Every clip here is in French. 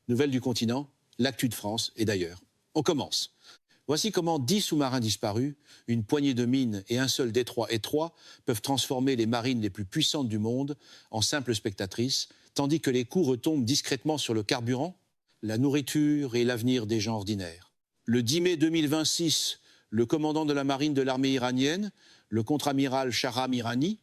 Nouvelles du continent, l'actu de France et d'ailleurs. On commence. Voici comment 10 sous-marins disparus, une poignée de mines et un seul détroit étroit peuvent transformer les marines les plus puissantes du monde en simples spectatrices, tandis que les coups retombent discrètement sur le carburant, la nourriture et l'avenir des gens ordinaires. Le 10 mai 2026, le commandant de la marine de l'armée iranienne, le contre-amiral Shahram Irani,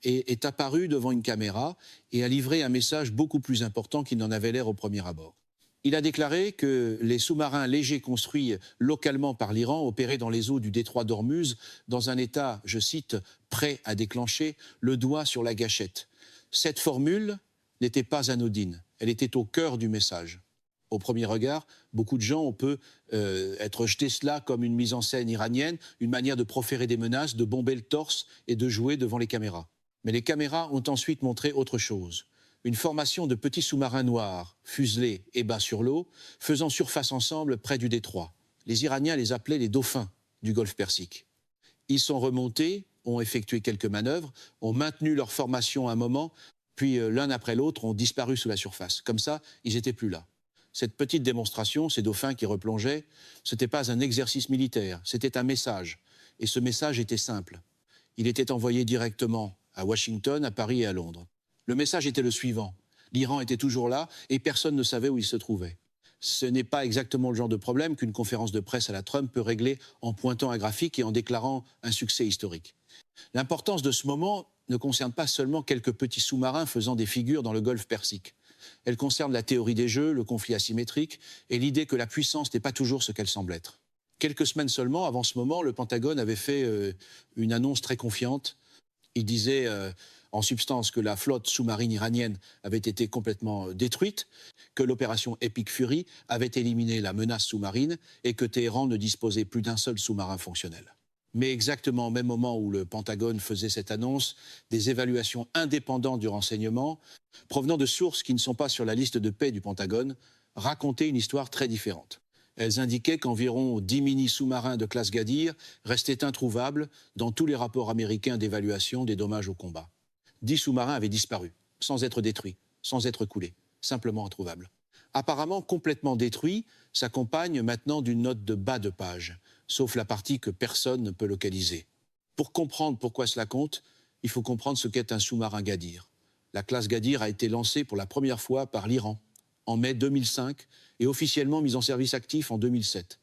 est apparu devant une caméra et a livré un message beaucoup plus important qu'il n'en avait l'air au premier abord. Il a déclaré que les sous-marins légers construits localement par l'Iran opéraient dans les eaux du détroit d'Ormuz dans un état, je cite, prêt à déclencher le doigt sur la gâchette. Cette formule n'était pas anodine, elle était au cœur du message. Au premier regard, beaucoup de gens on peut être jeté cela comme une mise en scène iranienne, une manière de proférer des menaces, de bomber le torse et de jouer devant les caméras. Mais les caméras ont ensuite montré autre chose. Une formation de petits sous-marins noirs, fuselés et bas sur l'eau, faisant surface ensemble près du détroit. Les Iraniens les appelaient les dauphins du golfe Persique. Ils sont remontés, ont effectué quelques manœuvres, ont maintenu leur formation un moment, puis l'un après l'autre ont disparu sous la surface. Comme ça, ils n'étaient plus là. Cette petite démonstration, ces dauphins qui replongeaient, ce n'était pas un exercice militaire, c'était un message. Et ce message était simple. Il était envoyé directement à Washington, à Paris et à Londres. Le message était le suivant. L'Iran était toujours là et personne ne savait où il se trouvait. Ce n'est pas exactement le genre de problème qu'une conférence de presse à la Trump peut régler en pointant un graphique et en déclarant un succès historique. L'importance de ce moment ne concerne pas seulement quelques petits sous-marins faisant des figures dans le golfe Persique. Elle concerne la théorie des jeux, le conflit asymétrique et l'idée que la puissance n'est pas toujours ce qu'elle semble être. Quelques semaines seulement avant ce moment, le Pentagone avait fait une annonce très confiante. Il disait en substance que la flotte sous-marine iranienne avait été complètement détruite, que l'opération Epic Fury avait éliminé la menace sous-marine et que Téhéran ne disposait plus d'un seul sous-marin fonctionnel. Mais exactement au même moment où le Pentagone faisait cette annonce, des évaluations indépendantes du renseignement, provenant de sources qui ne sont pas sur la liste de paix du Pentagone, racontaient une histoire très différente. Elles indiquaient qu'environ 10 mini-sous-marins de classe Gadir restaient introuvables dans tous les rapports américains d'évaluation des dommages au combat. 10 sous-marins avaient disparu, sans être détruits, sans être coulés, simplement introuvables. Apparemment complètement détruits, s'accompagne maintenant d'une note de bas de page, sauf la partie que personne ne peut localiser. Pour comprendre pourquoi cela compte, il faut comprendre ce qu'est un sous-marin Gadir. La classe Gadir a été lancée pour la première fois par l'Iran en mai 2005 et officiellement mise en service actif en 2007.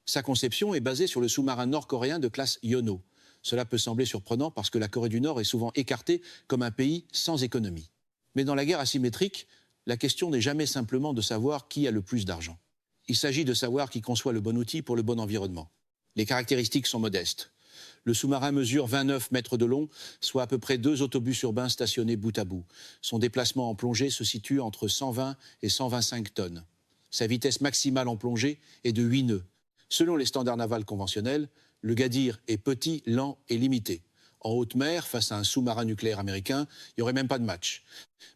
Sa conception est basée sur le sous-marin nord-coréen de classe Yono. Cela peut sembler surprenant parce que la Corée du Nord est souvent écartée comme un pays sans économie. Mais dans la guerre asymétrique, la question n'est jamais simplement de savoir qui a le plus d'argent. Il s'agit de savoir qui conçoit le bon outil pour le bon environnement. Les caractéristiques sont modestes. Le sous-marin mesure 29 mètres de long, soit à peu près 2 autobus urbains stationnés bout à bout. Son déplacement en plongée se situe entre 120 et 125 tonnes. Sa vitesse maximale en plongée est de 8 nœuds. Selon les standards navals conventionnels, le Gadir est petit, lent et limité. En haute mer, face à un sous-marin nucléaire américain, il n'y aurait même pas de match.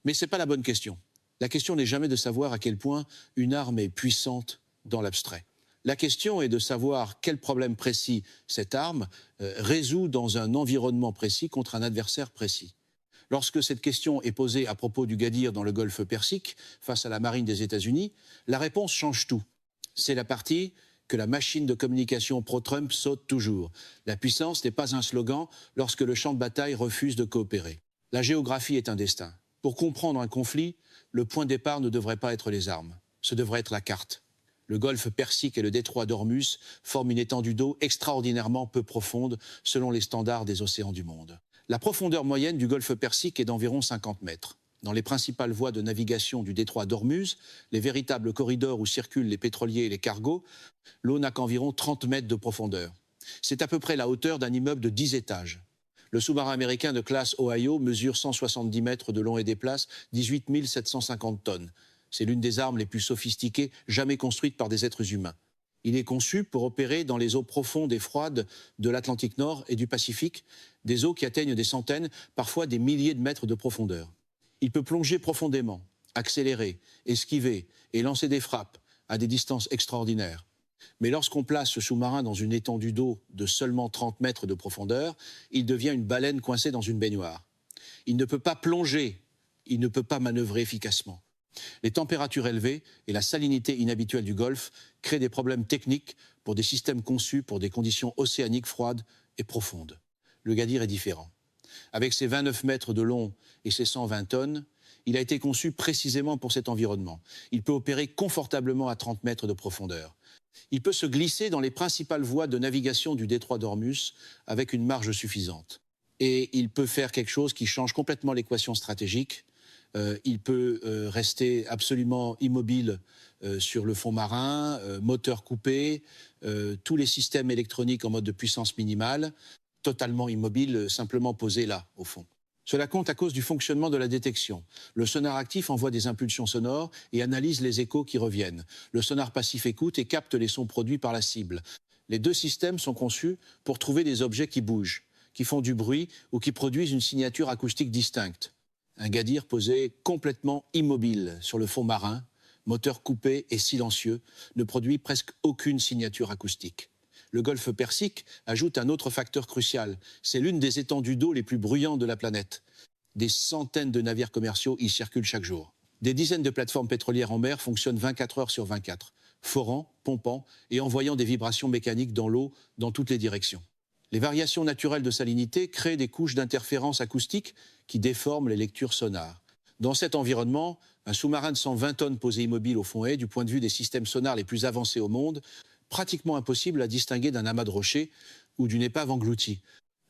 Mais ce n'est pas la bonne question. La question n'est jamais de savoir à quel point une arme est puissante dans l'abstrait. La question est de savoir quel problème précis cette arme résout dans un environnement précis contre un adversaire précis. Lorsque cette question est posée à propos du Gadir dans le golfe Persique, face à la marine des États-Unis, la réponse change tout. C'est la partie que la machine de communication pro-Trump saute toujours. La puissance n'est pas un slogan lorsque le champ de bataille refuse de coopérer. La géographie est un destin. Pour comprendre un conflit, le point de départ ne devrait pas être les armes. Ce devrait être la carte. Le golfe Persique et le détroit d'Ormuz forment une étendue d'eau extraordinairement peu profonde selon les standards des océans du monde. La profondeur moyenne du golfe Persique est d'environ 50 mètres. Dans les principales voies de navigation du détroit d'Ormuz, les véritables corridors où circulent les pétroliers et les cargos, l'eau n'a qu'environ 30 mètres de profondeur. C'est à peu près la hauteur d'un immeuble de 10 étages. Le sous-marin américain de classe Ohio mesure 170 mètres de long et déplace 18 750 tonnes. C'est l'une des armes les plus sophistiquées jamais construites par des êtres humains. Il est conçu pour opérer dans les eaux profondes et froides de l'Atlantique Nord et du Pacifique, des eaux qui atteignent des centaines, parfois des milliers de mètres de profondeur. Il peut plonger profondément, accélérer, esquiver et lancer des frappes à des distances extraordinaires. Mais lorsqu'on place ce sous-marin dans une étendue d'eau de seulement 30 mètres de profondeur, il devient une baleine coincée dans une baignoire. Il ne peut pas plonger, il ne peut pas manœuvrer efficacement. Les températures élevées et la salinité inhabituelle du Golfe créent des problèmes techniques pour des systèmes conçus pour des conditions océaniques froides et profondes. Le Gadir est différent. Avec ses 29 mètres de long et ses 120 tonnes, il a été conçu précisément pour cet environnement. Il peut opérer confortablement à 30 mètres de profondeur. Il peut se glisser dans les principales voies de navigation du détroit d'Ormuz avec une marge suffisante. Et il peut faire quelque chose qui change complètement l'équation stratégique. Il peut rester absolument immobile sur le fond marin, moteur coupé, tous les systèmes électroniques en mode de puissance minimale, totalement immobile, simplement posé là, au fond. Cela compte à cause du fonctionnement de la détection. Le sonar actif envoie des impulsions sonores et analyse les échos qui reviennent. Le sonar passif écoute et capte les sons produits par la cible. Les deux systèmes sont conçus pour trouver des objets qui bougent, qui font du bruit ou qui produisent une signature acoustique distincte. Un Gadir posé complètement immobile sur le fond marin, moteur coupé et silencieux, ne produit presque aucune signature acoustique. Le golfe Persique ajoute un autre facteur crucial. C'est l'une des étendues d'eau les plus bruyantes de la planète. Des centaines de navires commerciaux y circulent chaque jour. Des dizaines de plateformes pétrolières en mer fonctionnent 24 heures sur 24, forant, pompant et envoyant des vibrations mécaniques dans l'eau dans toutes les directions. Les variations naturelles de salinité créent des couches d'interférences acoustiques qui déforment les lectures sonars. Dans cet environnement, un sous-marin de 120 tonnes posé immobile au fond est, du point de vue des systèmes sonars les plus avancés au monde, pratiquement impossible à distinguer d'un amas de rochers ou d'une épave engloutie.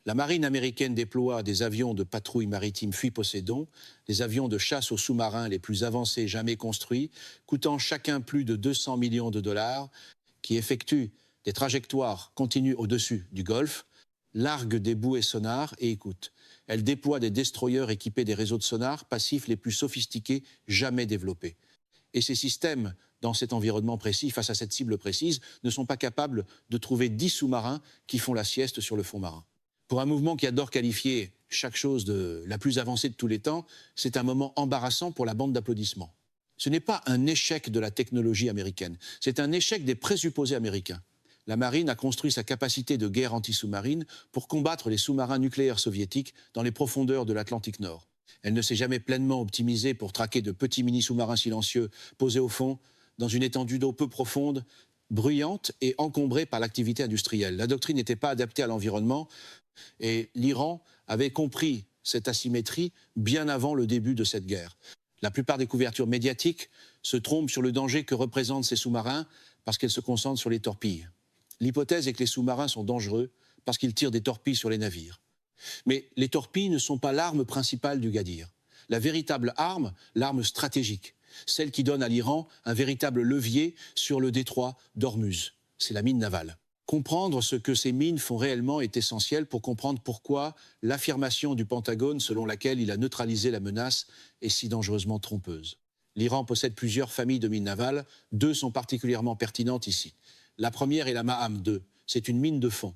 La marine américaine déploie des avions de patrouille maritime Fuit Poséidon, des avions de chasse aux sous-marins les plus avancés jamais construits, coûtant chacun plus de 200 millions de dollars, qui effectuent des trajectoires continues au-dessus du Golfe, larguent des bouées sonars et écoutent. Elle déploie des destroyers équipés des réseaux de sonars passifs les plus sophistiqués jamais développés. Et ces systèmes, dans cet environnement précis, face à cette cible précise, ne sont pas capables de trouver 10 sous-marins qui font la sieste sur le fond marin. Pour un mouvement qui adore qualifier chaque chose de la plus avancée de tous les temps, c'est un moment embarrassant pour la bande d'applaudissements. Ce n'est pas un échec de la technologie américaine, c'est un échec des présupposés américains. La marine a construit sa capacité de guerre anti-sous-marine pour combattre les sous-marins nucléaires soviétiques dans les profondeurs de l'Atlantique Nord. Elle ne s'est jamais pleinement optimisée pour traquer de petits mini-sous-marins silencieux posés au fond, dans une étendue d'eau peu profonde, bruyante et encombrée par l'activité industrielle. La doctrine n'était pas adaptée à l'environnement et l'Iran avait compris cette asymétrie bien avant le début de cette guerre. La plupart des couvertures médiatiques se trompent sur le danger que représentent ces sous-marins parce qu'elles se concentrent sur les torpilles. L'hypothèse est que les sous-marins sont dangereux parce qu'ils tirent des torpilles sur les navires. Mais les torpilles ne sont pas l'arme principale du Gadir. La véritable arme, l'arme stratégique, celle qui donne à l'Iran un véritable levier sur le détroit d'Ormuz, c'est la mine navale. Comprendre ce que ces mines font réellement est essentiel pour comprendre pourquoi l'affirmation du Pentagone selon laquelle il a neutralisé la menace est si dangereusement trompeuse. L'Iran possède plusieurs familles de mines navales, deux sont particulièrement pertinentes ici. La première est la Maham 2, c'est une mine de fond.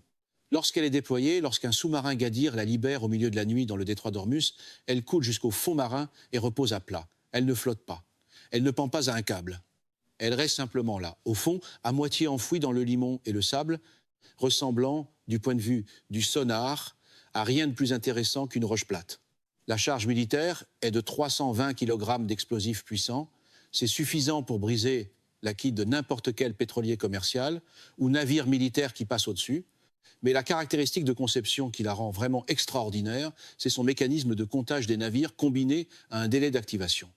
Lorsqu'elle est déployée, lorsqu'un sous-marin Gadir la libère au milieu de la nuit dans le détroit d'Ormuz, elle coule jusqu'au fond marin et repose à plat. Elle ne flotte pas. Elle ne pend pas à un câble. Elle reste simplement là, au fond, à moitié enfouie dans le limon et le sable, ressemblant, du point de vue du sonar, à rien de plus intéressant qu'une roche plate. La charge militaire est de 320 kg d'explosifs puissants. C'est suffisant pour briser la quille de n'importe quel pétrolier commercial ou navire militaire qui passe au-dessus. Mais la caractéristique de conception qui la rend vraiment extraordinaire, c'est son mécanisme de comptage des navires combiné à un délai d'activation.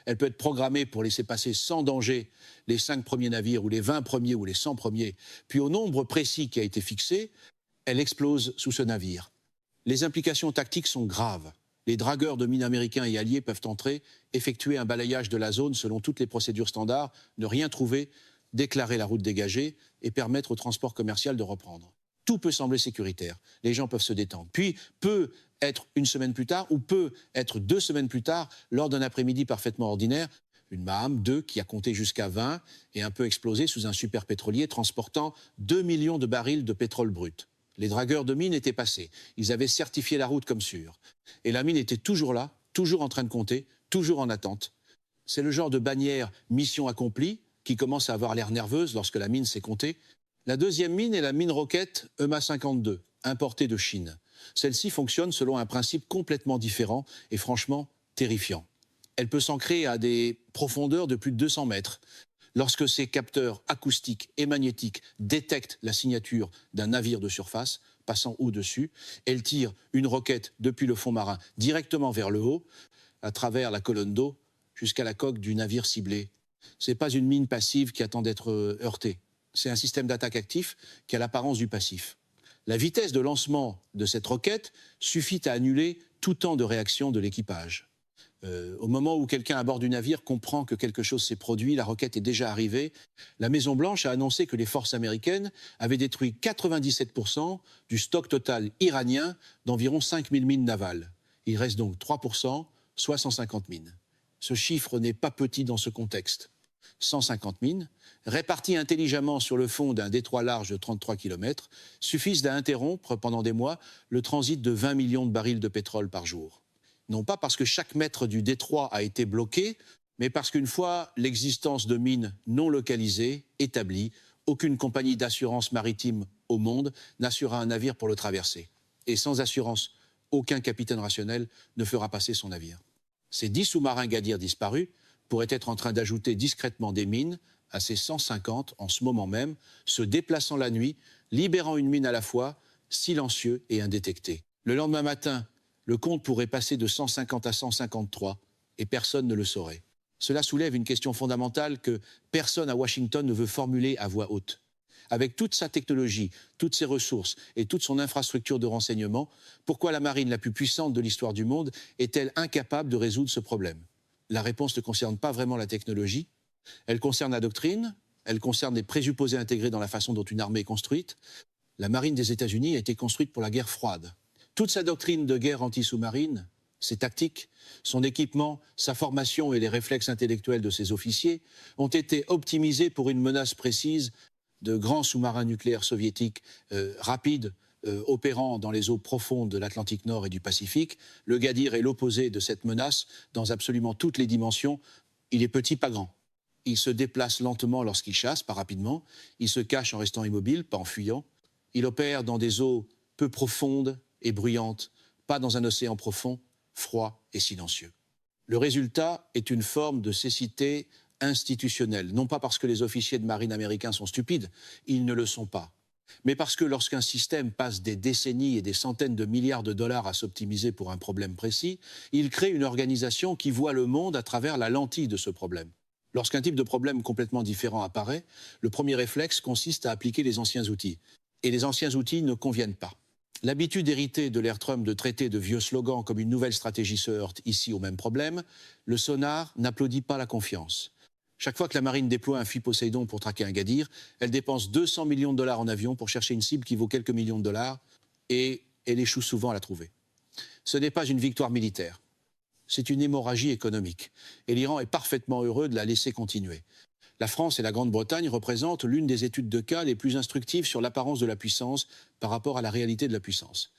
Elle peut être programmée pour laisser passer sans danger les 5 premiers navires ou les 20 premiers ou les 100 premiers, puis au nombre précis qui a été fixé, elle explose sous ce navire. Les implications tactiques sont graves. Les dragueurs de mines américains et alliés peuvent entrer, effectuer un balayage de la zone selon toutes les procédures standards, ne rien trouver, déclarer la route dégagée et permettre au transport commercial de reprendre. Tout peut sembler sécuritaire, les gens peuvent se détendre. Puis, peut être une semaine plus tard ou peut être 2 semaines plus tard, lors d'un après-midi parfaitement ordinaire, une Maham 2 qui a compté jusqu'à 20 et un peu explosé sous un super pétrolier transportant 2 millions de barils de pétrole brut. Les dragueurs de mines étaient passés, ils avaient certifié la route comme sûre. Et la mine était toujours là, toujours en train de compter, toujours en attente. C'est le genre de bannière mission accomplie qui commence à avoir l'air nerveuse lorsque la mine s'est comptée. La deuxième mine est la mine roquette EMA 52, importée de Chine. Celle-ci fonctionne selon un principe complètement différent et franchement terrifiant. Elle peut s'ancrer à des profondeurs de plus de 200 mètres. Lorsque ces capteurs acoustiques et magnétiques détectent la signature d'un navire de surface passant au-dessus, elle tire une roquette depuis le fond marin directement vers le haut, à travers la colonne d'eau, jusqu'à la coque du navire ciblé. Ce n'est pas une mine passive qui attend d'être heurtée. C'est un système d'attaque actif qui a l'apparence du passif. La vitesse de lancement de cette roquette suffit à annuler tout temps de réaction de l'équipage. Au moment où quelqu'un à bord du navire comprend que quelque chose s'est produit, la roquette est déjà arrivée. La Maison-Blanche a annoncé que les forces américaines avaient détruit 97% du stock total iranien d'environ 5000 mines navales. Il reste donc 3%, soit 150 mines. Ce chiffre n'est pas petit dans ce contexte. 150 mines, réparties intelligemment sur le fond d'un détroit large de 33 km, suffisent à interrompre pendant des mois le transit de 20 millions de barils de pétrole par jour. Non pas parce que chaque mètre du détroit a été bloqué, mais parce qu'une fois l'existence de mines non localisées établie, aucune compagnie d'assurance maritime au monde n'assurera un navire pour le traverser. Et sans assurance, aucun capitaine rationnel ne fera passer son navire. Ces 10 sous-marins Gadir disparus pourraient être en train d'ajouter discrètement des mines à ces 150 en ce moment même, se déplaçant la nuit, libérant une mine à la fois, silencieux et indétectés. Le lendemain matin, le compte pourrait passer de 150 à 153 et personne ne le saurait. Cela soulève une question fondamentale que personne à Washington ne veut formuler à voix haute. Avec toute sa technologie, toutes ses ressources et toute son infrastructure de renseignement, pourquoi la marine la plus puissante de l'histoire du monde est-elle incapable de résoudre ce problème? La réponse ne concerne pas vraiment la technologie. Elle concerne la doctrine, elle concerne les présupposés intégrés dans la façon dont une armée est construite. La marine des États-Unis a été construite pour la guerre froide. Toute sa doctrine de guerre anti-sous-marine, ses tactiques, son équipement, sa formation et les réflexes intellectuels de ses officiers ont été optimisés pour une menace précise de grands sous-marins nucléaires soviétiques rapides, opérant dans les eaux profondes de l'Atlantique Nord et du Pacifique. Le Gadir est l'opposé de cette menace dans absolument toutes les dimensions. Il est petit, pas grand. Il se déplace lentement lorsqu'il chasse, pas rapidement. Il se cache en restant immobile, pas en fuyant. Il opère dans des eaux peu profondes et bruyantes, pas dans un océan profond, froid et silencieux. Le résultat est une forme de cécité institutionnelle, non pas parce que les officiers de marine américains sont stupides, ils ne le sont pas, mais parce que lorsqu'un système passe des décennies et des centaines de milliards de dollars à s'optimiser pour un problème précis, il crée une organisation qui voit le monde à travers la lentille de ce problème. Lorsqu'un type de problème complètement différent apparaît, le premier réflexe consiste à appliquer les anciens outils. Et les anciens outils ne conviennent pas. L'habitude héritée de l'ère Trump de traiter de vieux slogans comme une nouvelle stratégie se heurte ici au même problème. Le sonar n'applaudit pas la confiance. Chaque fois que la marine déploie un fusil Poséidon pour traquer un Gadir, elle dépense 200 millions de dollars en avion pour chercher une cible qui vaut quelques millions de dollars et elle échoue souvent à la trouver. Ce n'est pas une victoire militaire, c'est une hémorragie économique. Et l'Iran est parfaitement heureux de la laisser continuer. La France et la Grande-Bretagne représentent l'une des études de cas les plus instructives sur l'apparence de la puissance par rapport à la réalité de la puissance.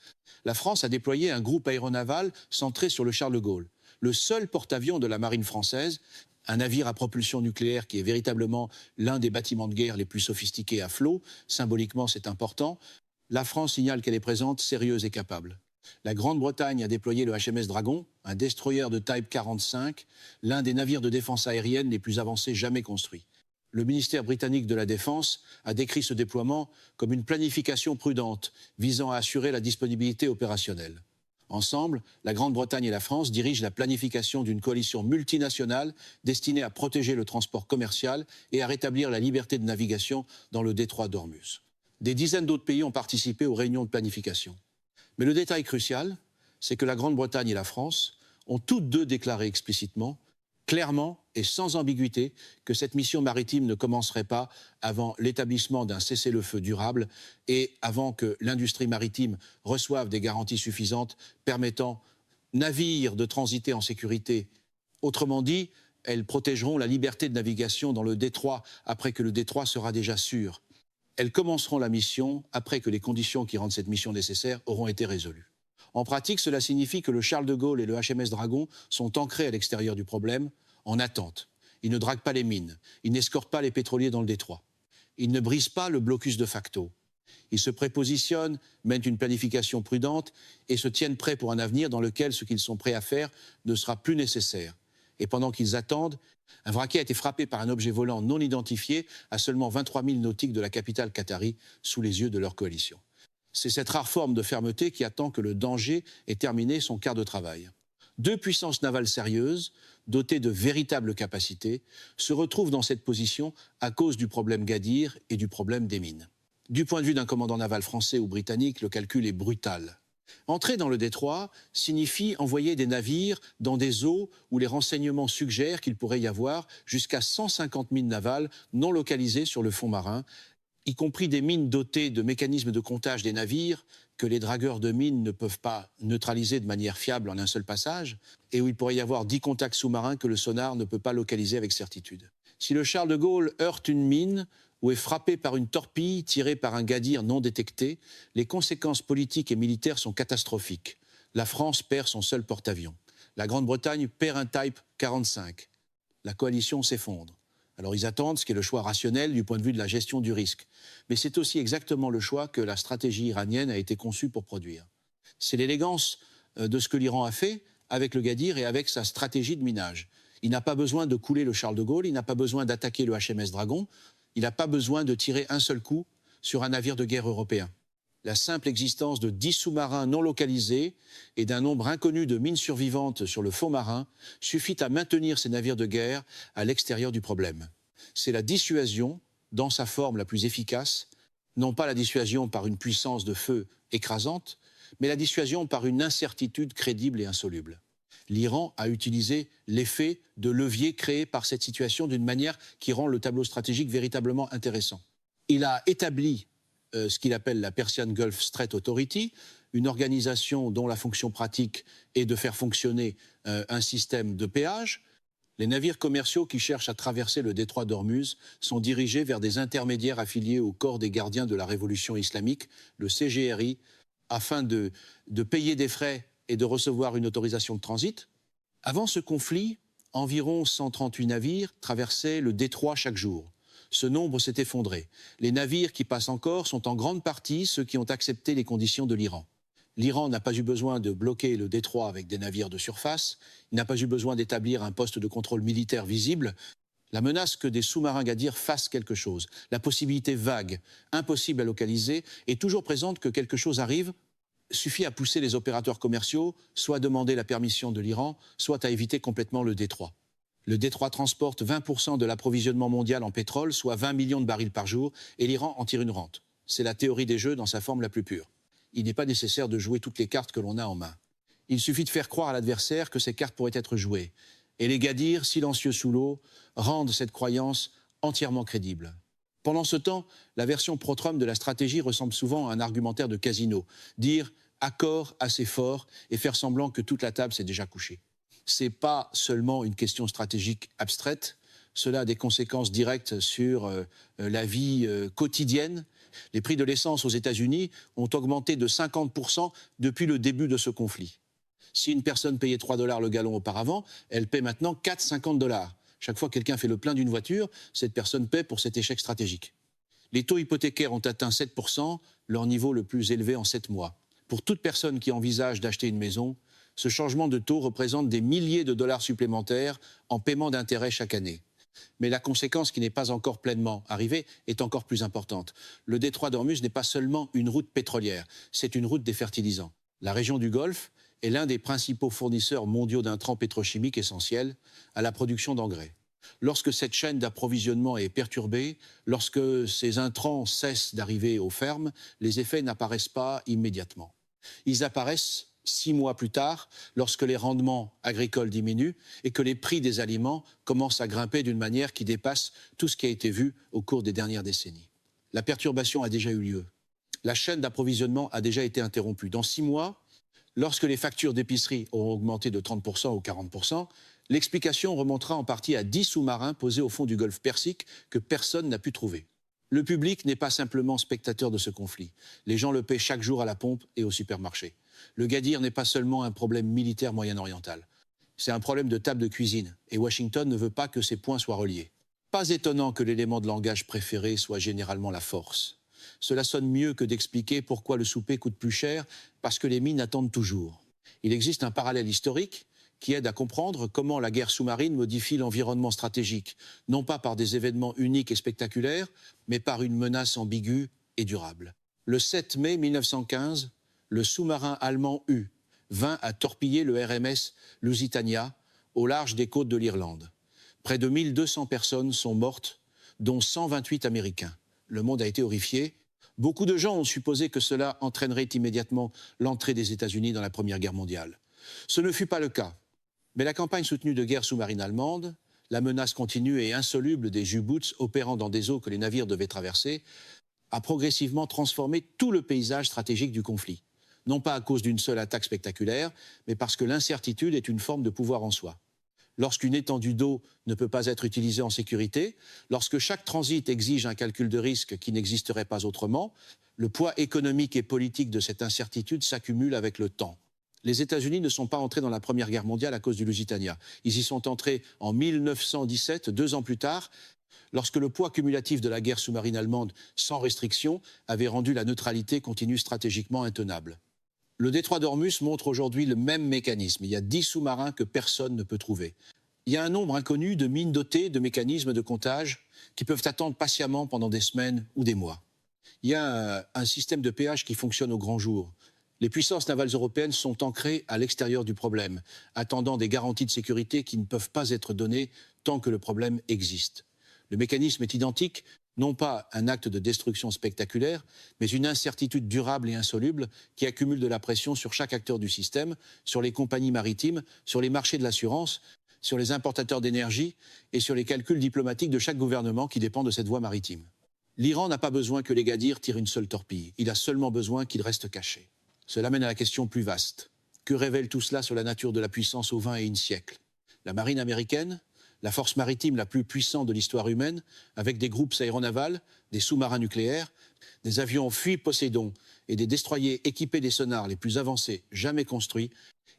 La France a déployé un groupe aéronaval centré sur le Charles de Gaulle, le seul porte-avions de la marine française, un navire à propulsion nucléaire qui est véritablement l'un des bâtiments de guerre les plus sophistiqués à flot. Symboliquement, c'est important. La France signale qu'elle est présente, sérieuse et capable. La Grande-Bretagne a déployé le HMS Dragon, un destroyer de Type 45, l'un des navires de défense aérienne les plus avancés jamais construits. Le ministère britannique de la Défense a décrit ce déploiement comme une planification prudente visant à assurer la disponibilité opérationnelle. Ensemble, la Grande-Bretagne et la France dirigent la planification d'une coalition multinationale destinée à protéger le transport commercial et à rétablir la liberté de navigation dans le détroit d'Ormuz. Des dizaines d'autres pays ont participé aux réunions de planification. Mais le détail crucial, c'est que la Grande-Bretagne et la France ont toutes deux déclaré explicitement, clairement et sans ambiguïté, que cette mission maritime ne commencerait pas avant l'établissement d'un cessez-le-feu durable et avant que l'industrie maritime reçoive des garanties suffisantes permettant navires de transiter en sécurité. Autrement dit, elles protégeront la liberté de navigation dans le détroit après que le détroit sera déjà sûr. Elles commenceront la mission après que les conditions qui rendent cette mission nécessaire auront été résolues. En pratique, cela signifie que le Charles de Gaulle et le HMS Dragon sont ancrés à l'extérieur du problème, en attente. Ils ne draguent pas les mines, ils n'escortent pas les pétroliers dans le détroit. Ils ne brisent pas le blocus de facto. Ils se prépositionnent, mènent une planification prudente et se tiennent prêts pour un avenir dans lequel ce qu'ils sont prêts à faire ne sera plus nécessaire. Et pendant qu'ils attendent, un vraquier a été frappé par un objet volant non identifié à seulement 23 000 nautiques de la capitale qatari, sous les yeux de leur coalition. C'est cette rare forme de fermeté qui attend que le danger ait terminé son quart de travail. Deux puissances navales sérieuses, dotées de véritables capacités, se retrouvent dans cette position à cause du problème Gadir et du problème des mines. Du point de vue d'un commandant naval français ou britannique, le calcul est brutal. Entrer dans le détroit signifie envoyer des navires dans des eaux où les renseignements suggèrent qu'il pourrait y avoir jusqu'à 150 mines navales non localisées sur le fond marin, y compris des mines dotées de mécanismes de comptage des navires que les dragueurs de mines ne peuvent pas neutraliser de manière fiable en un seul passage, et où il pourrait y avoir 10 contacts sous-marins que le sonar ne peut pas localiser avec certitude. Si le Charles de Gaulle heurte une mine ou est frappé par une torpille tirée par un Gadir non détecté, les conséquences politiques et militaires sont catastrophiques. La France perd son seul porte-avions. La Grande-Bretagne perd un Type 45. La coalition s'effondre. Alors ils attendent, ce qui est le choix rationnel du point de vue de la gestion du risque. Mais c'est aussi exactement le choix que la stratégie iranienne a été conçue pour produire. C'est l'élégance de ce que l'Iran a fait avec le Gadir et avec sa stratégie de minage. Il n'a pas besoin de couler le Charles de Gaulle, il n'a pas besoin d'attaquer le HMS Dragon, il n'a pas besoin de tirer un seul coup sur un navire de guerre européen. La simple existence de 10 sous-marins non localisés et d'un nombre inconnu de mines survivantes sur le fond marin suffit à maintenir ces navires de guerre à l'extérieur du problème. C'est la dissuasion, dans sa forme la plus efficace, non pas la dissuasion par une puissance de feu écrasante, mais la dissuasion par une incertitude crédible et insoluble. L'Iran a utilisé l'effet de levier créé par cette situation d'une manière qui rend le tableau stratégique véritablement intéressant. Il a établi ce qu'il appelle la Persian Gulf Strait Authority, une organisation dont la fonction pratique est de faire fonctionner un système de péage. Les navires commerciaux qui cherchent à traverser le détroit d'Ormuz sont dirigés vers des intermédiaires affiliés au corps des gardiens de la révolution islamique, le CGRI, afin de payer des frais et de recevoir une autorisation de transit. Avant ce conflit, environ 138 navires traversaient le détroit chaque jour. Ce nombre s'est effondré. Les navires qui passent encore sont en grande partie ceux qui ont accepté les conditions de l'Iran. L'Iran n'a pas eu besoin de bloquer le détroit avec des navires de surface, il n'a pas eu besoin d'établir un poste de contrôle militaire visible. La menace que des sous-marins Gadir fassent quelque chose, la possibilité vague, impossible à localiser, est toujours présente que quelque chose arrive, suffit à pousser les opérateurs commerciaux, soit à demander la permission de l'Iran, soit à éviter complètement le détroit. Le détroit transporte 20% de l'approvisionnement mondial en pétrole, soit 20 millions de barils par jour, et l'Iran en tire une rente. C'est la théorie des jeux dans sa forme la plus pure. Il n'est pas nécessaire de jouer toutes les cartes que l'on a en main. Il suffit de faire croire à l'adversaire que ces cartes pourraient être jouées. Et les Gadirs, silencieux sous l'eau, rendent cette croyance entièrement crédible. Pendant ce temps, la version pro-Trump de la stratégie ressemble souvent à un argumentaire de casino. Dire « accord assez fort » et faire semblant que toute la table s'est déjà couchée. Ce n'est pas seulement une question stratégique abstraite, cela a des conséquences directes sur la vie quotidienne. Les prix de l'essence aux États-Unis ont augmenté de 50% depuis le début de ce conflit. Si une personne payait 3 $ le gallon auparavant, elle paie maintenant 4,50 $. Chaque fois que quelqu'un fait le plein d'une voiture, cette personne paie pour cet échec stratégique. Les taux hypothécaires ont atteint 7%, leur niveau le plus élevé en 7 mois. Pour toute personne qui envisage d'acheter une maison, ce changement de taux représente des milliers de dollars supplémentaires en paiement d'intérêts chaque année. Mais la conséquence qui n'est pas encore pleinement arrivée est encore plus importante. Le détroit d'Ormuz n'est pas seulement une route pétrolière, c'est une route des fertilisants. La région du Golfe est l'un des principaux fournisseurs mondiaux d'intrants pétrochimiques essentiels à la production d'engrais. Lorsque cette chaîne d'approvisionnement est perturbée, lorsque ces intrants cessent d'arriver aux fermes, les effets n'apparaissent pas immédiatement. Ils apparaissent 6 mois plus tard, lorsque les rendements agricoles diminuent et que les prix des aliments commencent à grimper d'une manière qui dépasse tout ce qui a été vu au cours des dernières décennies. La perturbation a déjà eu lieu. La chaîne d'approvisionnement a déjà été interrompue. Dans 6 mois, lorsque les factures d'épicerie auront augmenté de 30% ou 40%, l'explication remontera en partie à 10 sous-marins posés au fond du golfe Persique que personne n'a pu trouver. Le public n'est pas simplement spectateur de ce conflit. Les gens le paient chaque jour à la pompe et au supermarché. Le Gadir n'est pas seulement un problème militaire moyen-oriental. C'est un problème de table de cuisine et Washington ne veut pas que ces points soient reliés. Pas étonnant que l'élément de langage préféré soit généralement la force. Cela sonne mieux que d'expliquer pourquoi le souper coûte plus cher, parce que les mines attendent toujours. Il existe un parallèle historique qui aide à comprendre comment la guerre sous-marine modifie l'environnement stratégique, non pas par des événements uniques et spectaculaires, mais par une menace ambiguë et durable. Le 7 mai 1915, le sous-marin allemand U vint à torpiller le RMS Lusitania au large des côtes de l'Irlande. Près de 1200 personnes sont mortes, dont 128 Américains. Le monde a été horrifié. Beaucoup de gens ont supposé que cela entraînerait immédiatement l'entrée des États-Unis dans la Première Guerre mondiale. Ce ne fut pas le cas. Mais la campagne soutenue de guerre sous-marine allemande, la menace continue et insoluble des U-boots opérant dans des eaux que les navires devaient traverser, a progressivement transformé tout le paysage stratégique du conflit. Non pas à cause d'une seule attaque spectaculaire, mais parce que l'incertitude est une forme de pouvoir en soi. Lorsqu'une étendue d'eau ne peut pas être utilisée en sécurité, lorsque chaque transit exige un calcul de risque qui n'existerait pas autrement, le poids économique et politique de cette incertitude s'accumule avec le temps. Les États-Unis ne sont pas entrés dans la Première Guerre mondiale à cause du Lusitania. Ils y sont entrés en 1917, 2 ans plus tard, lorsque le poids cumulatif de la guerre sous-marine allemande, sans restriction, avait rendu la neutralité continue stratégiquement intenable. Le détroit d'Ormuz montre aujourd'hui le même mécanisme. Il y a 10 sous-marins que personne ne peut trouver. Il y a un nombre inconnu de mines dotées de mécanismes de comptage qui peuvent attendre patiemment pendant des semaines ou des mois. Il y a un système de péage qui fonctionne au grand jour. Les puissances navales européennes sont ancrées à l'extérieur du problème, attendant des garanties de sécurité qui ne peuvent pas être données tant que le problème existe. Le mécanisme est identique, non pas un acte de destruction spectaculaire, mais une incertitude durable et insoluble qui accumule de la pression sur chaque acteur du système, sur les compagnies maritimes, sur les marchés de l'assurance, sur les importateurs d'énergie et sur les calculs diplomatiques de chaque gouvernement qui dépend de cette voie maritime. L'Iran n'a pas besoin que les Gadirs tirent une seule torpille, il a seulement besoin qu'ils restent cachés. Cela mène à la question plus vaste. Que révèle tout cela sur la nature de la puissance au XXe siècle? La marine américaine, la force maritime la plus puissante de l'histoire humaine, avec des groupes aéronavals, des sous-marins nucléaires, des avions fuis Poséidon et des destroyers équipés des sonars les plus avancés jamais construits,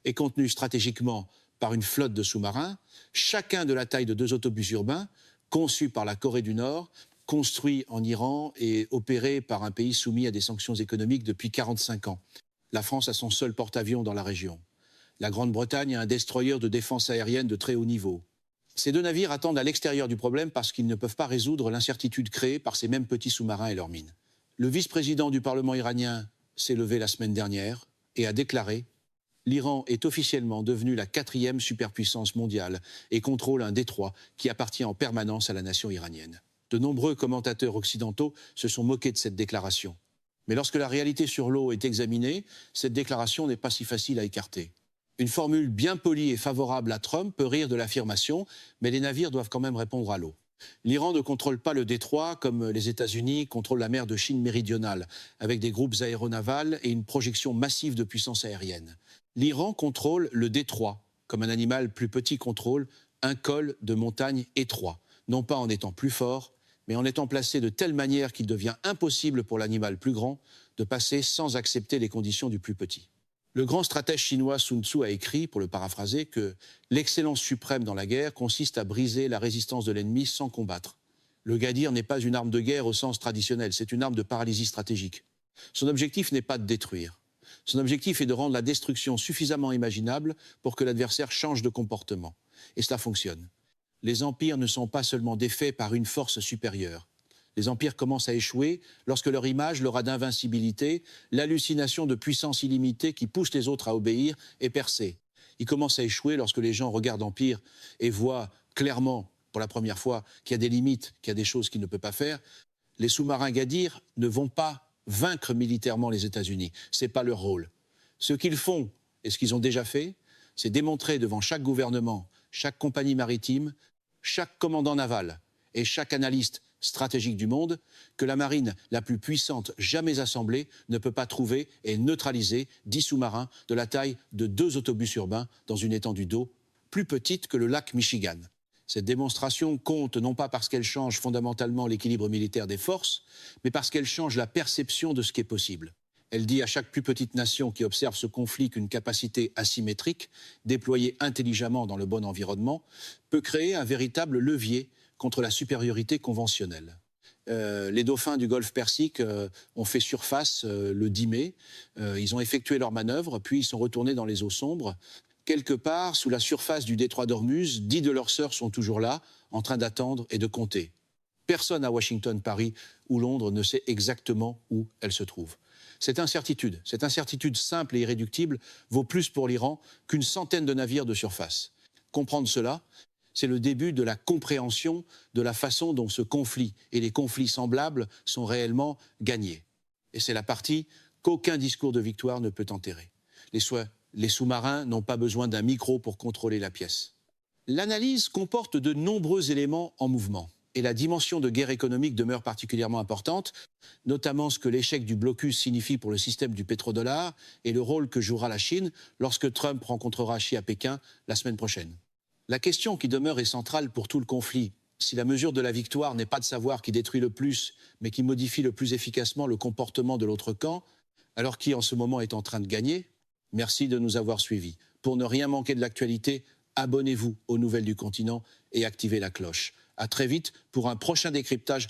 et contenus stratégiquement par une flotte de sous-marins, chacun de la taille de 2 autobus urbains, conçus par la Corée du Nord, construits en Iran et opérés par un pays soumis à des sanctions économiques depuis 45 ans. La France a son seul porte-avions dans la région. La Grande-Bretagne a un destroyer de défense aérienne de très haut niveau. Ces 2 navires attendent à l'extérieur du problème parce qu'ils ne peuvent pas résoudre l'incertitude créée par ces mêmes petits sous-marins et leurs mines. Le vice-président du Parlement iranien s'est levé la semaine dernière et a déclaré « L'Iran est officiellement devenu la 4e superpuissance mondiale et contrôle un détroit qui appartient en permanence à la nation iranienne ». De nombreux commentateurs occidentaux se sont moqués de cette déclaration. Mais lorsque la réalité sur l'eau est examinée, cette déclaration n'est pas si facile à écarter. Une formule bien polie et favorable à Trump peut rire de l'affirmation, mais les navires doivent quand même répondre à l'eau. L'Iran ne contrôle pas le détroit comme les États-Unis contrôlent la mer de Chine méridionale, avec des groupes aéronavals et une projection massive de puissance aérienne. L'Iran contrôle le détroit, comme un animal plus petit contrôle un col de montagne étroit, non pas en étant plus fort, mais en étant placé de telle manière qu'il devient impossible pour l'animal plus grand de passer sans accepter les conditions du plus petit. Le grand stratège chinois Sun Tzu a écrit, pour le paraphraser, que l'excellence suprême dans la guerre consiste à briser la résistance de l'ennemi sans combattre. Le Gadir n'est pas une arme de guerre au sens traditionnel, c'est une arme de paralysie stratégique. Son objectif n'est pas de détruire. Son objectif est de rendre la destruction suffisamment imaginable pour que l'adversaire change de comportement. Et cela fonctionne. Les empires ne sont pas seulement défaits par une force supérieure. Les empires commencent à échouer lorsque leur image, l'aura d'invincibilité, l'hallucination de puissance illimitée qui pousse les autres à obéir est percée. Ils commencent à échouer lorsque les gens regardent l'empire et voient clairement, pour la première fois, qu'il y a des limites, qu'il y a des choses qu'il ne peut pas faire. Les sous-marins Gadir ne vont pas vaincre militairement les États-Unis. Ce n'est pas leur rôle. Ce qu'ils font, et ce qu'ils ont déjà fait, c'est démontrer devant chaque gouvernement, chaque compagnie maritime, chaque commandant naval et chaque analyste stratégique du monde, que la marine la plus puissante jamais assemblée ne peut pas trouver et neutraliser 10 sous-marins de la taille de 2 autobus urbains dans une étendue d'eau plus petite que le lac Michigan. Cette démonstration compte non pas parce qu'elle change fondamentalement l'équilibre militaire des forces, mais parce qu'elle change la perception de ce qui est possible. Elle dit à chaque plus petite nation qui observe ce conflit qu'une capacité asymétrique, déployée intelligemment dans le bon environnement, peut créer un véritable levier contre la supériorité conventionnelle. Les dauphins du golfe Persique ont fait surface le 10 mai. Ils ont effectué leur manœuvre, puis ils sont retournés dans les eaux sombres, Quelque part, sous la surface du détroit d'Ormuz, 10 de leurs sœurs sont toujours là, en train d'attendre et de compter. Personne à Washington, Paris ou Londres ne sait exactement où elles se trouvent. Cette incertitude simple et irréductible, vaut plus pour l'Iran qu'une centaine de navires de surface. Comprendre cela, c'est le début de la compréhension de la façon dont ce conflit et les conflits semblables sont réellement gagnés. Et c'est la partie qu'aucun discours de victoire ne peut enterrer. Les sous-marins n'ont pas besoin d'un micro pour contrôler la pièce. L'analyse comporte de nombreux éléments en mouvement. Et la dimension de guerre économique demeure particulièrement importante, notamment ce que l'échec du blocus signifie pour le système du pétrodollar et le rôle que jouera la Chine lorsque Trump rencontrera Xi à Pékin la semaine prochaine. La question qui demeure est centrale pour tout le conflit. Si la mesure de la victoire n'est pas de savoir qui détruit le plus, mais qui modifie le plus efficacement le comportement de l'autre camp, alors qui en ce moment est en train de gagner? Merci de nous avoir suivis. Pour ne rien manquer de l'actualité, abonnez-vous aux Nouvelles du Continent et activez la cloche. À très vite pour un prochain décryptage